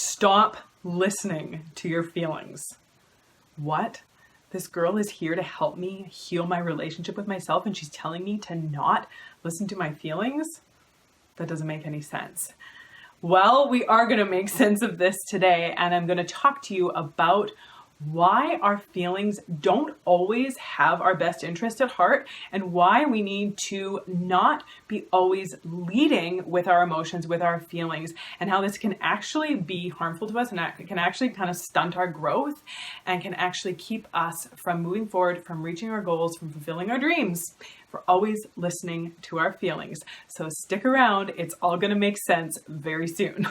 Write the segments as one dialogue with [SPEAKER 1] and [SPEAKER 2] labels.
[SPEAKER 1] Stop listening to your feelings. What? This girl is here to help me heal my relationship with myself, and she's telling me to not listen to my feelings? That doesn't make any sense. Well, we are going to make sense of this today, and I'm going to talk to you about why our feelings don't always have our best interest at heart, and why we need to not be always leading with our emotions, with our feelings, and how this can actually be harmful to us, and it can actually kind of stunt our growth and can actually keep us from moving forward, from reaching our goals, from fulfilling our dreams. We're always listening to our feelings. So stick around, it's all going to make sense very soon.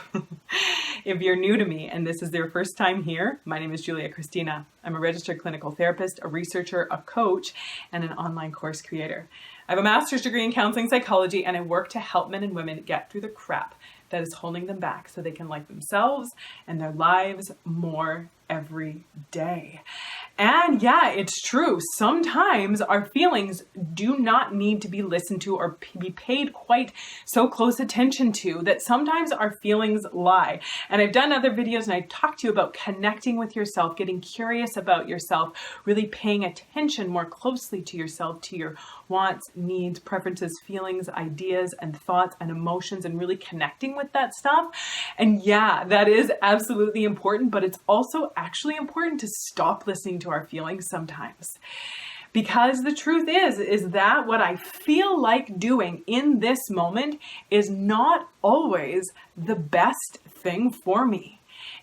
[SPEAKER 1] If you're new to me and this is your first time here, my name is Kristina. I'm a registered clinical therapist, a researcher, a coach, and an online course creator. I have a master's degree in counseling psychology, and I work to help men and women get through the crap that is holding them back so they can like themselves and their lives more every day. And yeah, it's true. Sometimes our feelings do not need to be listened to or be paid quite so close attention to, that sometimes our feelings lie. And I've done other videos and I talked to you about connecting with yourself, getting curious about yourself, really paying attention more closely to yourself, to your wants, needs, preferences, feelings, ideas, and thoughts and emotions, and really connecting with that stuff. And yeah, that is absolutely important, but it's also actually important to stop listening to our feelings sometimes. Because the truth is that what I feel like doing in this moment is not always the best thing for me.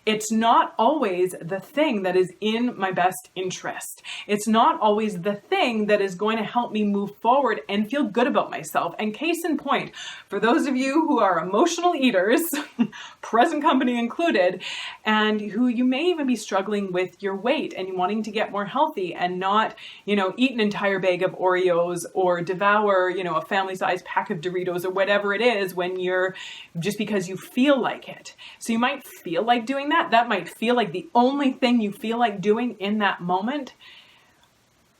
[SPEAKER 1] It's not always the thing that is in my best interest. It's not always the thing that is going to help me move forward and feel good about myself. And case in point, for those of you who are emotional eaters, present company included, and who you may even be struggling with your weight and wanting to get more healthy and not, eat an entire bag of Oreos or devour, a family-sized pack of Doritos or whatever it is when you're just because you feel like it. So you might feel like doing that. That might feel like the only thing you feel like doing in that moment.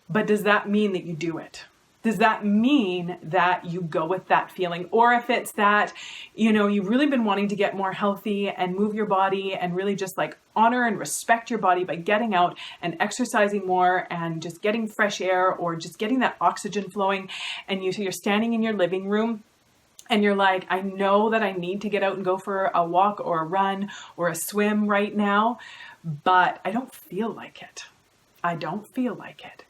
[SPEAKER 1] But does that mean that you do it? Does that mean that you go with that feeling? Or if it's that, you've really been wanting to get more healthy and move your body and really just like honor and respect your body by getting out and exercising more and just getting fresh air or just getting that oxygen flowing, and you're standing in your living room and you're like, I know that I need to get out and go for a walk or a run or a swim right now, but I don't feel like it. I don't feel like it.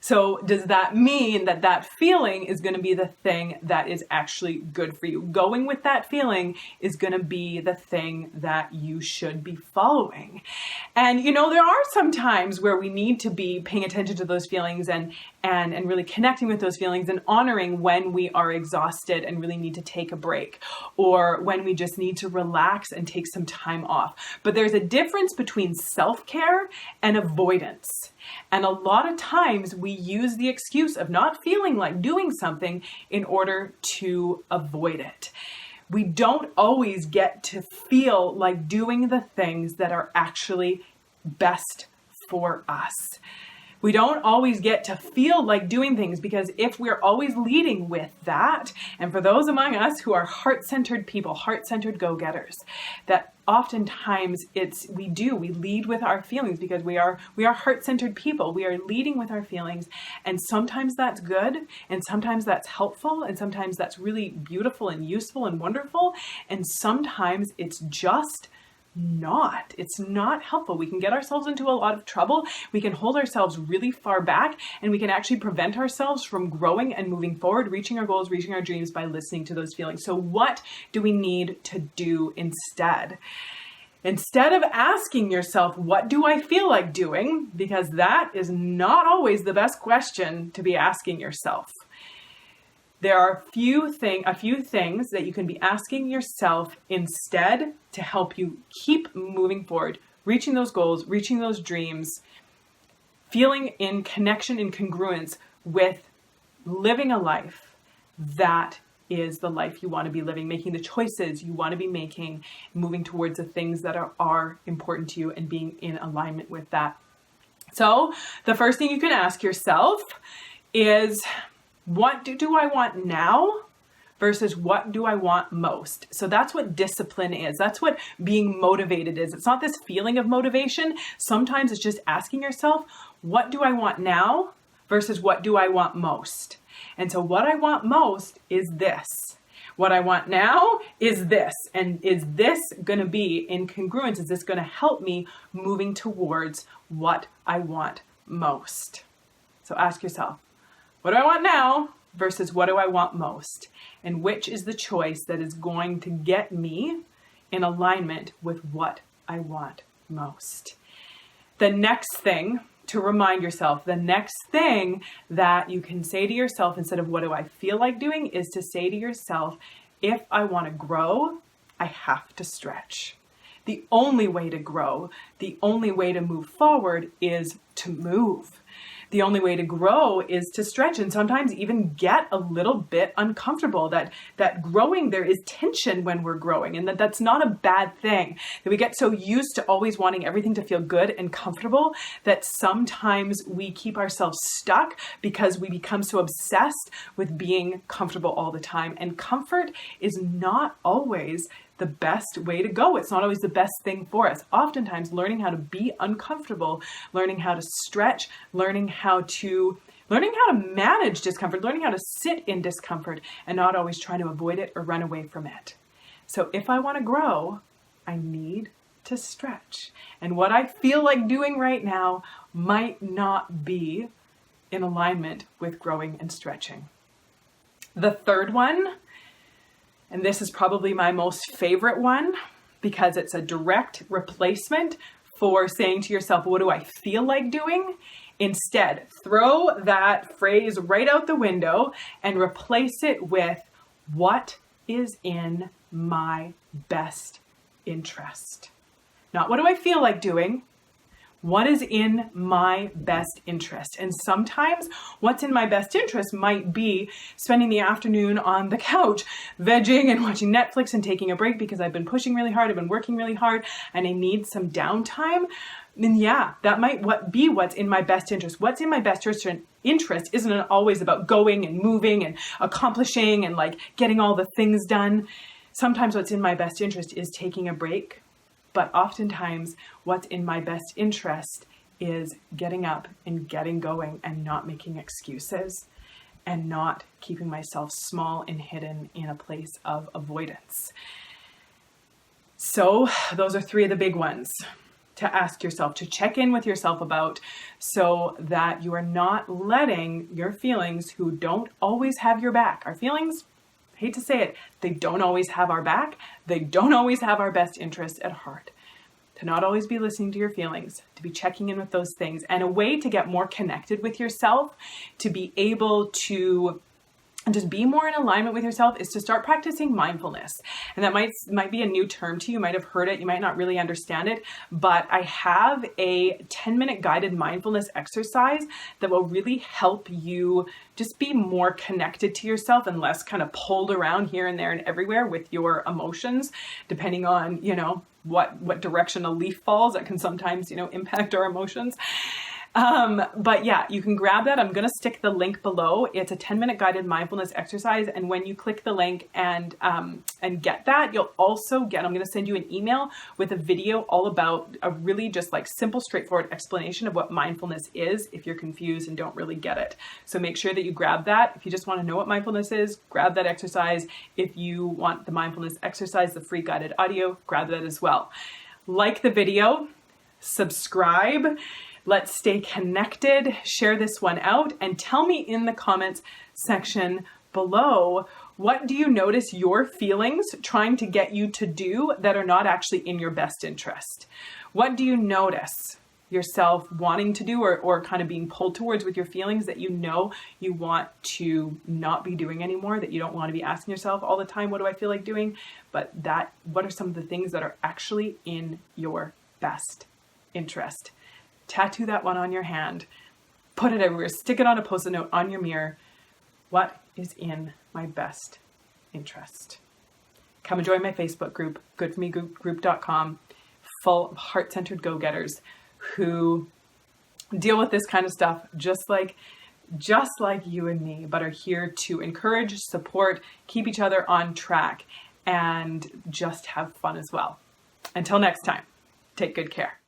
[SPEAKER 1] So does that mean that that feeling is going to be the thing that is actually good for you? Going with that feeling is going to be the thing that you should be following. And there are some times where we need to be paying attention to those feelings and really connecting with those feelings and honoring when we are exhausted and really need to take a break, or when we just need to relax and take some time off. But there's a difference between self-care and avoidance. And a lot of times we use the excuse of not feeling like doing something in order to avoid it. We don't always get to feel like doing the things that are actually best for us. We don't always get to feel like doing things, because if we're always leading with that, and for those among us who are heart-centered people, heart-centered go-getters, that oftentimes we lead with our feelings because we are heart-centered people. We are leading with our feelings, and sometimes that's good, and sometimes that's helpful, and sometimes that's really beautiful and useful and wonderful, and sometimes it's just not. It's not helpful. We can get ourselves into a lot of trouble. We can hold ourselves really far back, and we can actually prevent ourselves from growing and moving forward, reaching our goals, reaching our dreams by listening to those feelings. So what do we need to do instead? Instead of asking yourself, what do I feel like doing? Because that is not always the best question to be asking yourself. There are a few things that you can be asking yourself instead to help you keep moving forward, reaching those goals, reaching those dreams, feeling in connection and congruence with living a life that is the life you want to be living, making the choices you want to be making, moving towards the things that are important to you and being in alignment with that. So the first thing you can ask yourself is, what do I want now versus what do I want most. So that's what discipline is. That's what being motivated is. It's not this feeling of motivation. Sometimes it's just asking yourself, what do I want now versus what do I want most? And so what I want most is this. What I want now is this. And is this going to be in congruence? Is this going to help me moving towards what I want most? So ask yourself, what do I want now versus what do I want most? And which is the choice that is going to get me in alignment with what I want most? The next thing to remind yourself, the next thing that you can say to yourself instead of what do I feel like doing is to say to yourself, if I want to grow, I have to stretch. The only way to grow, the only way to move forward is to move. The only way to grow is to stretch and sometimes even get a little bit uncomfortable. That growing, there is tension when we're growing, and that's not a bad thing. That we get so used to always wanting everything to feel good and comfortable that sometimes we keep ourselves stuck because we become so obsessed with being comfortable all the time. And comfort is not always the best way to go. It's not always the best thing for us. Oftentimes, learning how to be uncomfortable, learning how to stretch, learning how to manage discomfort, learning how to sit in discomfort and not always trying to avoid it or run away from it. So if I want to grow, I need to stretch. And what I feel like doing right now might not be in alignment with growing and stretching. The third one, and this is probably my most favorite one because it's a direct replacement for saying to yourself, what do I feel like doing? Instead, throw that phrase right out the window and replace it with what is in my best interest. Not what do I feel like doing? What is in my best interest? And sometimes what's in my best interest might be spending the afternoon on the couch, vegging and watching Netflix and taking a break because I've been pushing really hard, I've been working really hard, and I need some downtime. Then yeah, that might be what's in my best interest. What's in my best interest isn't always about going and moving and accomplishing and like getting all the things done. Sometimes what's in my best interest is taking a break. But oftentimes, what's in my best interest is getting up and getting going and not making excuses and not keeping myself small and hidden in a place of avoidance. So those are three of the big ones to ask yourself, to check in with yourself about, so that you are not letting your feelings, who don't always have your back. Our feelings, hate to say it, they don't always have our back. They don't always have our best interest at heart. To not always be listening to your feelings, to be checking in with those things. And a way to get more connected with yourself, to be able to just be more in alignment with yourself, is to start practicing mindfulness. And that might be a new term to you. You might have heard it. You might not really understand it, but I have a 10-minute guided mindfulness exercise that will really help you just be more connected to yourself and less kind of pulled around here and there and everywhere with your emotions, depending on, what direction a leaf falls. That can sometimes, impact our emotions. But yeah, you can grab that. I'm going to stick the link below. It's a 10-minute guided mindfulness exercise. And when you click the link and get that, you'll also get, I'm going to send you an email with a video all about a really just like simple, straightforward explanation of what mindfulness is if you're confused and don't really get it. So make sure that you grab that. If you just want to know what mindfulness is, grab that exercise. If you want the mindfulness exercise, the free guided audio, grab that as well. Like the video, subscribe. Let's stay connected, share this one out, and tell me in the comments section below, what do you notice your feelings trying to get you to do that are not actually in your best interest? What do you notice yourself wanting to do or kind of being pulled towards with your feelings that you want to not be doing anymore, that you don't want to be asking yourself all the time, what do I feel like doing? But what are some of the things that are actually in your best interest? Tattoo that one on your hand, put it everywhere, stick it on a Post-it note on your mirror. What is in my best interest? Come and join my Facebook group, goodformegroup.com, full of heart-centered go-getters who deal with this kind of stuff just like just like you and me, but are here to encourage, support, keep each other on track, and just have fun as well. Until next time, take good care.